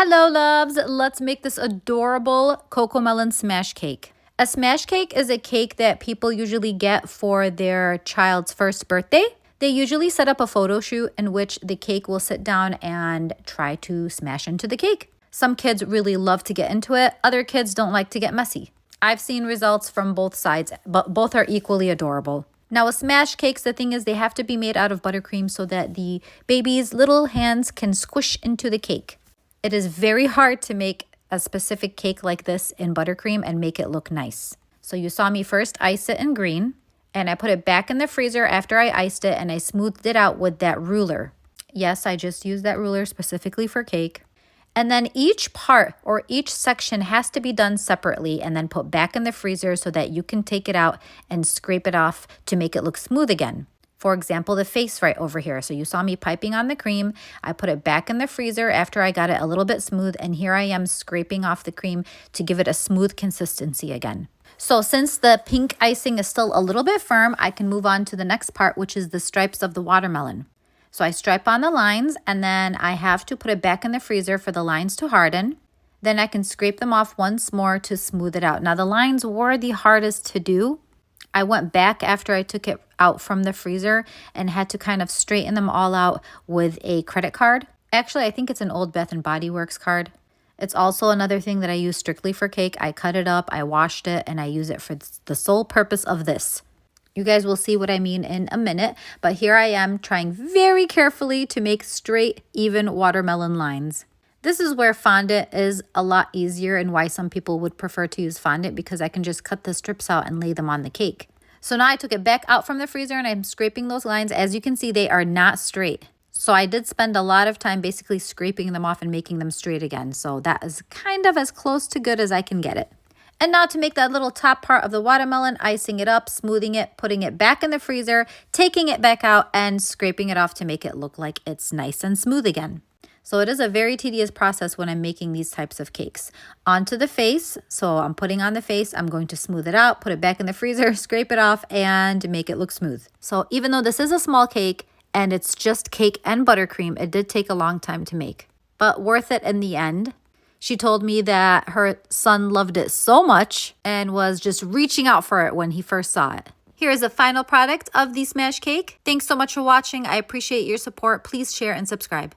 Hello, loves. Let's make this adorable cocomelon smash cake. A smash cake is a cake that people usually get for their child's first birthday. They usually set up a photo shoot in which the cake will sit down and try to smash into the cake. Some kids really love to get into it. Other kids don't like to get messy. I've seen results from both sides, but both are equally adorable. Now, with smash cakes, the thing is they have to be made out of buttercream so that the baby's little hands can squish into the cake. It is very hard to make a specific cake like this in buttercream and make it look nice. So you saw me first ice it in green, and I put it back in the freezer after I iced it, and I smoothed it out with that ruler. Yes, I just used that ruler specifically for cake. And then each part or each section has to be done separately and then put back in the freezer so that you can take it out and scrape it off to make it look smooth again. For example, the face right over here. So you saw me piping on the cream. I put it back in the freezer after I got it a little bit smooth, and here I am scraping off the cream to give it a smooth consistency again. So since the pink icing is still a little bit firm, I can move on to the next part, which is the stripes of the watermelon. So I stripe on the lines, and then I have to put it back in the freezer for the lines to harden. Then I can scrape them off once more to smooth it out. Now the lines were the hardest to do. I went back after I took it out from the freezer and had to kind of straighten them all out with a credit card. Actually, I think it's an old Bath & Body Works card. It's also another thing that I use strictly for cake. I cut it up, I washed it, and I use it for the sole purpose of this. You guys will see what I mean in a minute, but here I am trying very carefully to make straight, even watermelon lines. This is where fondant is a lot easier and why some people would prefer to use fondant, because I can just cut the strips out and lay them on the cake. So now I took it back out from the freezer and I'm scraping those lines. As you can see, they are not straight. So I did spend a lot of time basically scraping them off and making them straight again. So that is kind of as close to good as I can get it. And now to make that little top part of the watermelon, icing it up, smoothing it, putting it back in the freezer, taking it back out and scraping it off to make it look like it's nice and smooth again. So it is a very tedious process when I'm making these types of cakes. Onto the face. So I'm putting on the face. I'm going to smooth it out, put it back in the freezer, scrape it off, and make it look smooth. So even though this is a small cake and it's just cake and buttercream, it did take a long time to make, but worth it in the end. She told me that her son loved it so much and was just reaching out for it when he first saw it. Here is the final product of the smash cake. Thanks so much for watching. I appreciate your support. Please share and subscribe.